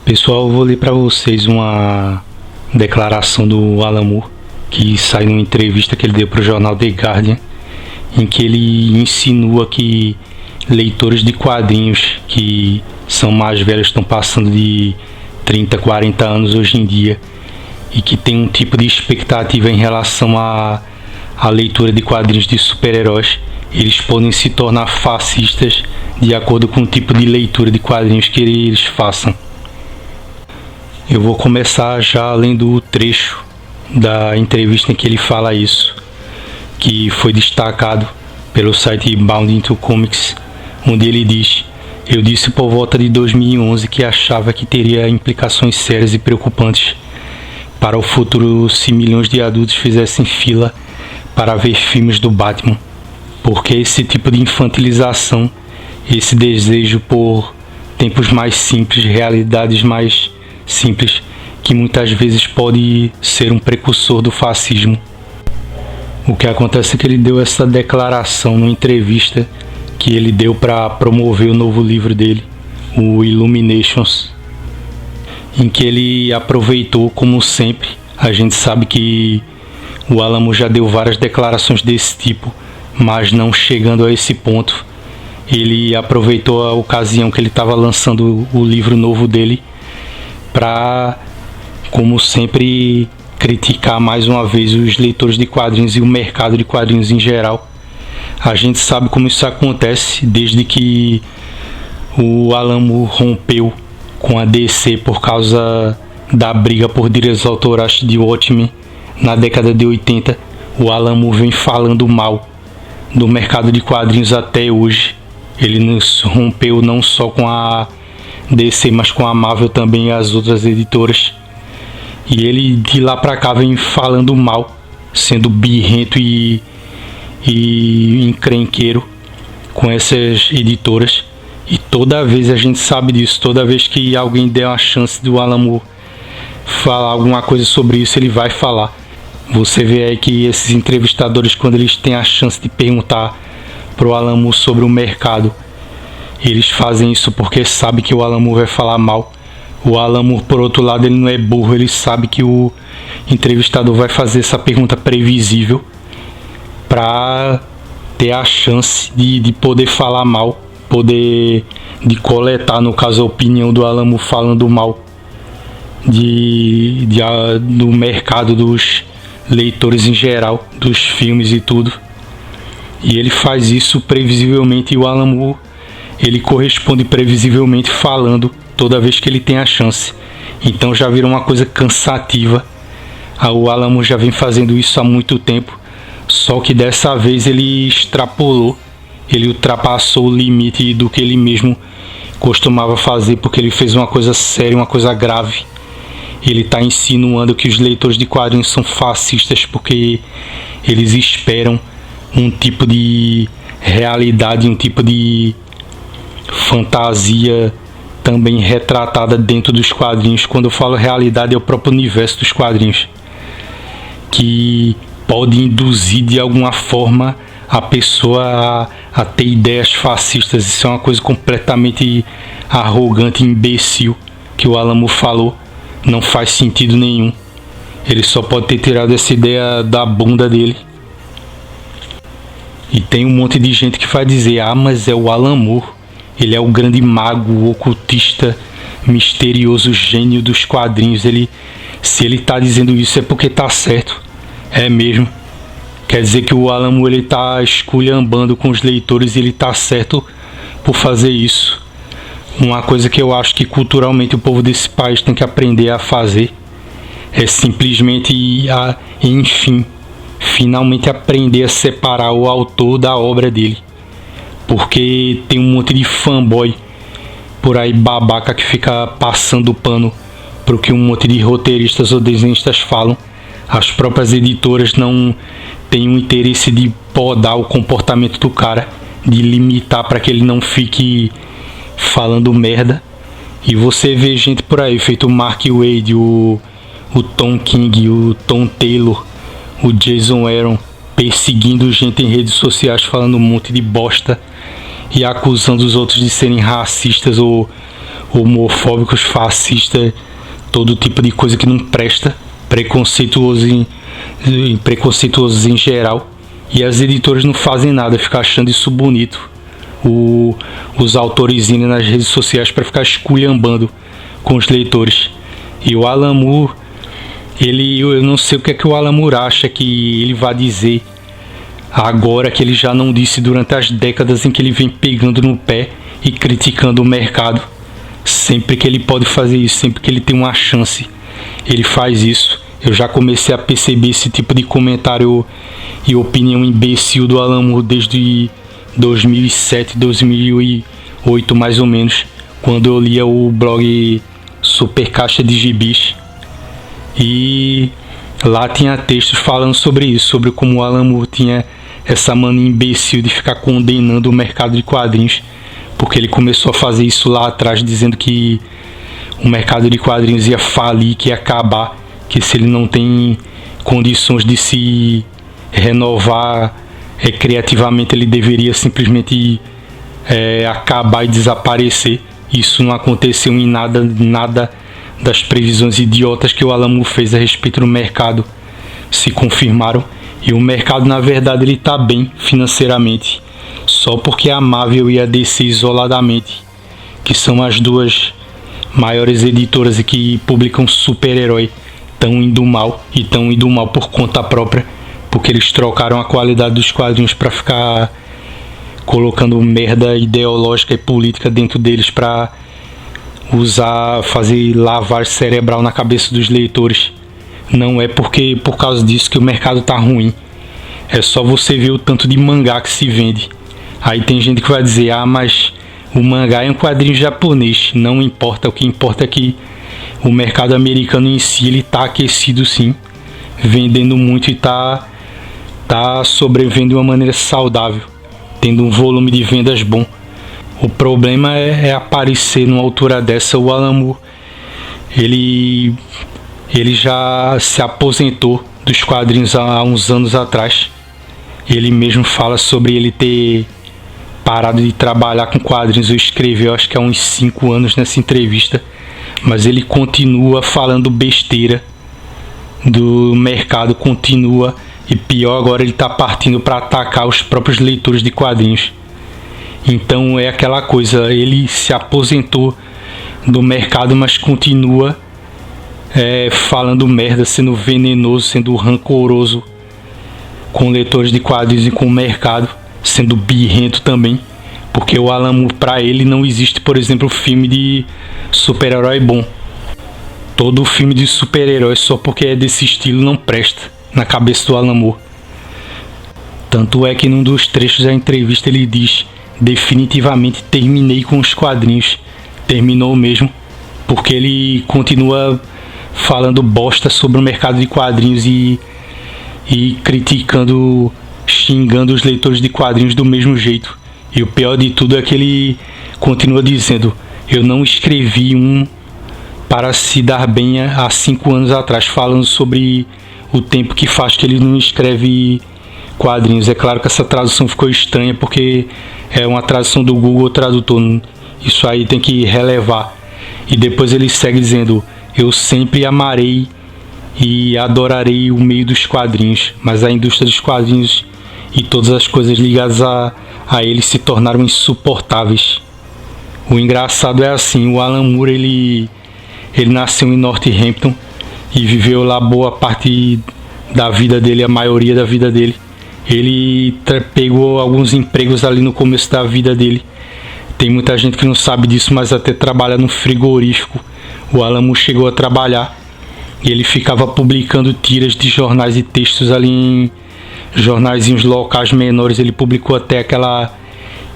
Pessoal, eu vou ler para vocês uma declaração do Alan Moore, que saiu numa entrevista que ele deu para o jornal The Guardian, em que ele insinua que leitores de quadrinhos que são mais velhos, estão passando de 30, 40 anos hoje em dia, e que tem um tipo de expectativa em relação à leitura de quadrinhos de super-heróis, eles podem se tornar fascistas de acordo com o tipo de leitura de quadrinhos que eles façam. Eu vou começar já lendo o trecho da entrevista em que ele fala isso, que foi destacado pelo site Bound Into Comics, onde ele diz: "Eu disse por volta de 2011 que achava que teria implicações sérias e preocupantes para o futuro se milhões de adultos fizessem fila para ver filmes do Batman, porque esse tipo de infantilização, esse desejo por tempos mais simples, realidades mais simples, que muitas vezes pode ser um precursor do fascismo." O que acontece é que ele deu essa declaração numa entrevista que ele deu para promover o novo livro dele, o Illuminations, em que ele aproveitou, como sempre. A gente sabe que o Alan Moore já deu várias declarações desse tipo, mas não chegando a esse ponto. Ele aproveitou a ocasião que ele estava lançando o livro novo dele para, como sempre, criticar mais uma vez os leitores de quadrinhos e o mercado de quadrinhos em geral. A gente sabe como isso acontece desde que o Alan Moore rompeu com a DC por causa da briga por direitos autorais de Watchmen na década de 80. O Alan Moore vem falando mal do mercado de quadrinhos até hoje. Ele nos rompeu não só com a DC, mas com a Marvel também e as outras editoras. E ele de lá pra cá vem falando mal, sendo birrento e encrenqueiro com essas editoras. E toda vez a gente sabe disso, toda vez que alguém der uma chance do Alan Moore falar alguma coisa sobre isso, ele vai falar. Você vê aí que esses entrevistadores, quando eles têm a chance de perguntar pro Alan Moore sobre o mercado, eles fazem isso porque sabem que o Alan Moore vai falar mal. O Alan Moore, por outro lado, ele não é burro, ele sabe que o entrevistador vai fazer essa pergunta previsível para ter a chance de poder falar mal, poder de coletar, no caso, a opinião do Alan Moore falando mal do mercado, dos leitores em geral, dos filmes e tudo. E ele faz isso previsivelmente, e o Alan Moore, ele corresponde previsivelmente falando toda vez que ele tem a chance. Então já virou uma coisa cansativa. O Alan Moore já vem fazendo isso há muito tempo, só que dessa vez ele extrapolou, ele ultrapassou o limite do que ele mesmo costumava fazer, porque ele fez uma coisa séria, uma coisa grave. Ele está insinuando que os leitores de quadrinhos são fascistas porque eles esperam um tipo de realidade, um tipo de fantasia também retratada dentro dos quadrinhos. Quando eu falo realidade, é o próprio universo dos quadrinhos, que pode induzir de alguma forma a pessoa a ter ideias fascistas. Isso é uma coisa completamente arrogante e imbecil que o Alan Moore falou. Não faz sentido nenhum. Ele só pode ter tirado essa ideia da bunda dele. E tem um monte de gente que vai dizer: ah, mas é o Alan Moore, ele é o grande mago, o ocultista, misterioso gênio dos quadrinhos. Se ele está dizendo isso é porque está certo. É mesmo. Quer dizer que o Alan Moore está esculhambando com os leitores e ele está certo por fazer isso. Uma coisa que eu acho que culturalmente o povo desse país tem que aprender a fazer é simplesmente, enfim, finalmente aprender a separar o autor da obra dele. Porque tem um monte de fanboy por aí babaca que fica passando pano pro que um monte de roteiristas ou desenhistas falam. As próprias editoras não têm o interesse de podar o comportamento do cara, de limitar para que ele não fique falando merda. E você vê gente por aí, feito o Mark Waid, o Tom King, o Tom Taylor, o Jason Aaron, perseguindo gente em redes sociais, falando um monte de bosta e acusando os outros de serem racistas ou homofóbicos, fascistas, todo tipo de coisa que não presta, preconceituosos em geral. E as editoras não fazem nada, ficam achando isso bonito. Os autores indo nas redes sociais para ficar esculhambando com os leitores. E o Alan Moore, eu não sei o que é que o Alan Moore acha que ele vai dizer agora, que ele já não disse durante as décadas em que ele vem pegando no pé e criticando o mercado. Sempre que ele pode fazer isso, sempre que ele tem uma chance, ele faz isso. Eu já comecei a perceber esse tipo de comentário e opinião imbecil do Alan Moore desde 2007, 2008 mais ou menos, quando eu lia o blog Super Caixa de Gibis. E lá tinha textos falando sobre isso, sobre como o Alan Moore tinha essa mania imbecil de ficar condenando o mercado de quadrinhos, porque ele começou a fazer isso lá atrás, dizendo que o mercado de quadrinhos ia falir, que ia acabar, que se ele não tem condições de se renovar criativamente, ele deveria simplesmente acabar e desaparecer. Isso não aconteceu em nada das previsões idiotas que o Alan Moore fez a respeito do mercado se confirmaram. E o mercado, na verdade, ele está bem financeiramente, só porque a Marvel e a DC isoladamente, que são as duas maiores editoras e que publicam super-herói, estão indo mal, e estão indo mal por conta própria, porque eles trocaram a qualidade dos quadrinhos para ficar colocando merda ideológica e política dentro deles para fazer lavagem cerebral na cabeça dos leitores. Não é por causa disso que o mercado tá ruim. É só você ver o tanto de mangá que se vende. Aí tem gente que vai dizer, mas o mangá é um quadrinho japonês. Não importa, o que importa é que o mercado americano em si, ele tá aquecido sim, vendendo muito e tá sobrevivendo de uma maneira saudável, tendo um volume de vendas bom. O problema é aparecer numa altura dessa. O Alan Moore, ele já se aposentou dos quadrinhos há uns anos atrás. Ele mesmo fala sobre ele ter parado de trabalhar com quadrinhos. Eu escrevi, eu acho que há uns 5 anos nessa entrevista, mas ele continua falando besteira do mercado, continua, e pior agora, ele está partindo para atacar os próprios leitores de quadrinhos. Então é aquela coisa, ele se aposentou do mercado, mas continua falando merda, sendo venenoso, sendo rancoroso com leitores de quadrinhos e com o mercado, sendo birrento também, porque o Alan Moore, para ele, não existe, por exemplo, filme de super-herói bom. Todo filme de super-herói, só porque é desse estilo, não presta na cabeça do Alan Moore. Tanto é que num dos trechos da entrevista ele diz: definitivamente terminei com os quadrinhos. Terminou mesmo, porque ele continua falando bosta sobre o mercado de quadrinhos e criticando, xingando os leitores de quadrinhos do mesmo jeito. E o pior de tudo é que ele continua dizendo: eu não escrevi um para se dar bem há 5 anos atrás, falando sobre o tempo que faz que ele não escreve quadrinhos. É claro que essa tradução ficou estranha, porque é uma tradução do Google Tradutor, isso aí tem que relevar. E depois ele segue dizendo: eu sempre amarei e adorarei o meio dos quadrinhos, mas a indústria dos quadrinhos e todas as coisas ligadas a ele se tornaram insuportáveis. O engraçado é assim, o Alan Moore, ele nasceu em Northampton e viveu lá boa parte da vida dele, a maioria da vida dele. Ele pegou alguns empregos ali no começo da vida dele. Tem muita gente que não sabe disso, mas até trabalha no frigorífico. O Alan Moore chegou a trabalhar e ele ficava publicando tiras de jornais e textos ali em jornaizinhos locais menores. Ele publicou até aquela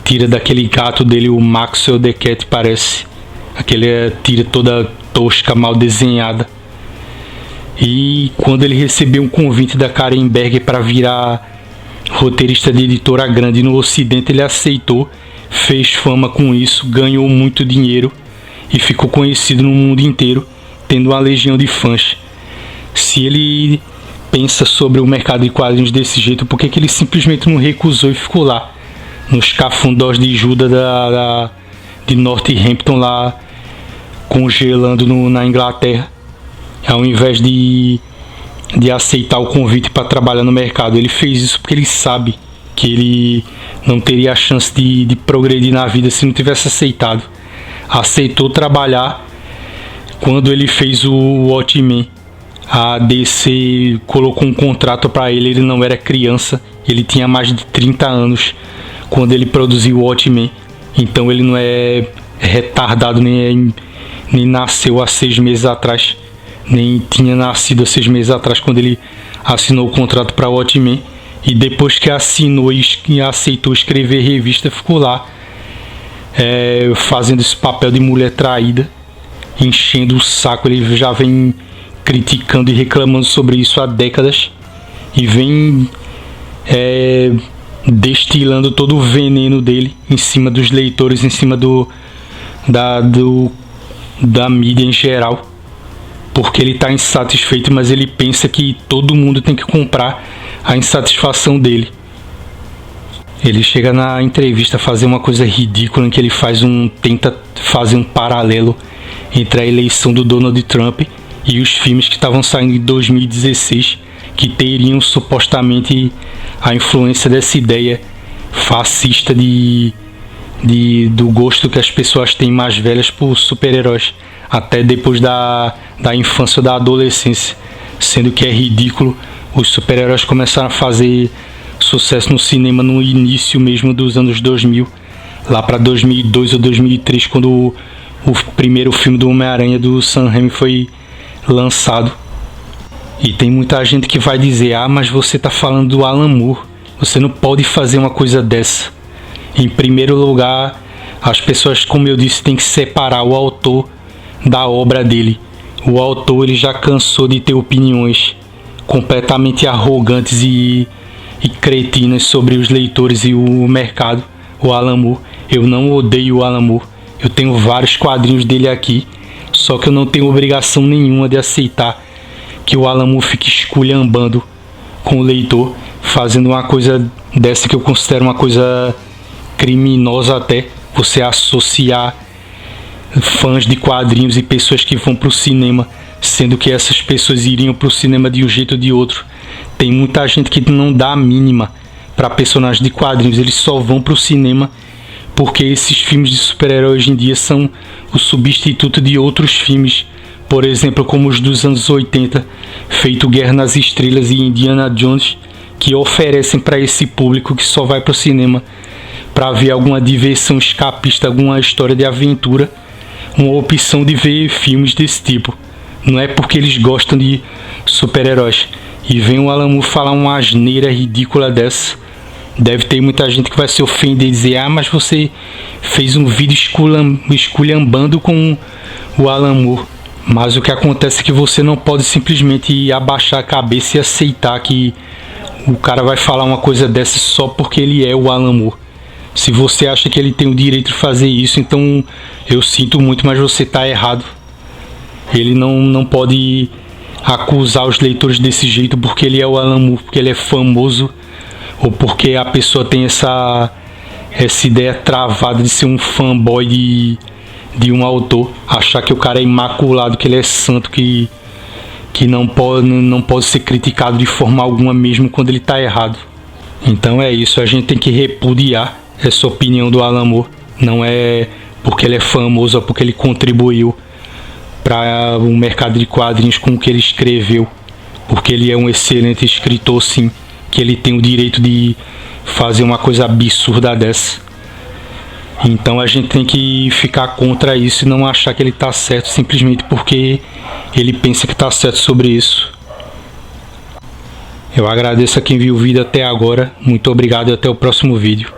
tira daquele gato dele, o Maxwell the Cat, parece. Aquela tira toda tosca, mal desenhada. E quando ele recebeu um convite da Karen Berger para virar roteirista de editora grande no Ocidente, ele aceitou, fez fama com isso, ganhou muito dinheiro e ficou conhecido no mundo inteiro, tendo uma legião de fãs. Se ele pensa sobre o mercado de quadrinhos desse jeito, por que ele simplesmente não recusou e ficou lá nos cafundós de Judas de Northampton, lá congelando na Inglaterra, ao invés de aceitar o convite para trabalhar no mercado. Ele fez isso porque ele sabe que ele não teria a chance de progredir na vida se não tivesse aceitado. Aceitou trabalhar. Quando ele fez o Watchmen, a DC colocou um contrato para ele. Ele não era criança, ele tinha mais de 30 anos quando ele produziu o Watchmen. Então ele não é retardado, nem nasceu há 6 meses atrás, nem tinha nascido há 6 meses atrás quando ele assinou o contrato para o Watchmen. E depois que assinou e aceitou escrever revista, ficou lá fazendo esse papel de mulher traída, enchendo o saco. Ele já vem criticando e reclamando sobre isso há décadas e vem destilando todo o veneno dele em cima dos leitores, em cima da mídia em geral, porque ele está insatisfeito, mas ele pensa que todo mundo tem que comprar a insatisfação dele. Ele chega na entrevista a fazer uma coisa ridícula, em que ele tenta fazer um paralelo entre a eleição do Donald Trump e os filmes que estavam saindo em 2016, que teriam supostamente a influência dessa ideia fascista do gosto que as pessoas têm mais velhas por super-heróis, até depois da infância ou da adolescência, sendo que é ridículo. Os super-heróis começaram a fazer sucesso no cinema no início mesmo dos anos 2000, lá para 2002 ou 2003, quando o primeiro filme do Homem-Aranha do Sam Raimi foi lançado. E tem muita gente que vai dizer: ah, mas você está falando do Alan Moore, você não pode fazer uma coisa dessa. Em primeiro lugar, as pessoas, como eu disse, têm que separar o autor da obra dele. O autor, ele já cansou de ter opiniões completamente arrogantes e cretinas sobre os leitores e o mercado. O Alan Moore, eu não odeio o Alan Moore, eu tenho vários quadrinhos dele aqui, só que eu não tenho obrigação nenhuma de aceitar que o Alan Moore fique esculhambando com o leitor, fazendo uma coisa dessa, que eu considero uma coisa criminosa até, você associar fãs de quadrinhos e pessoas que vão para o cinema, sendo que essas pessoas iriam para o cinema de um jeito ou de outro. Tem muita gente que não dá a mínima para personagens de quadrinhos, eles só vão para o cinema porque esses filmes de super-herói hoje em dia são o substituto de outros filmes, por exemplo, como os dos anos 80, feito Guerra nas Estrelas e Indiana Jones, que oferecem para esse público que só vai para o cinema para ver alguma diversão escapista, alguma história de aventura, uma opção de ver filmes desse tipo. Não é porque eles gostam de super-heróis. E vem o Alan Moore falar uma asneira ridícula dessa. Deve ter muita gente que vai se ofender e dizer: ah, mas você fez um vídeo esculhambando com o Alan Moore. Mas o que acontece é que você não pode simplesmente abaixar a cabeça e aceitar que o cara vai falar uma coisa dessa só porque ele é o Alan Moore. Se você acha que ele tem o direito de fazer isso, então eu sinto muito, mas você está errado. Ele não pode acusar os leitores desse jeito porque ele é o Alan Moore, porque ele é famoso, ou porque a pessoa tem essa ideia travada de ser um fanboy de um autor, achar que o cara é imaculado, que ele é santo, que não pode ser criticado de forma alguma, mesmo quando ele está errado. Então é isso, a gente tem que repudiar essa opinião do Alan Moore. Não é porque ele é famoso ou porque ele contribuiu para o mercado de quadrinhos com o que ele escreveu, porque ele é um excelente escritor, sim, que ele tem o direito de fazer uma coisa absurda dessa. Então a gente tem que ficar contra isso e não achar que ele está certo simplesmente porque ele pensa que está certo sobre isso. Eu agradeço a quem viu o vídeo até agora, muito obrigado e até o próximo vídeo.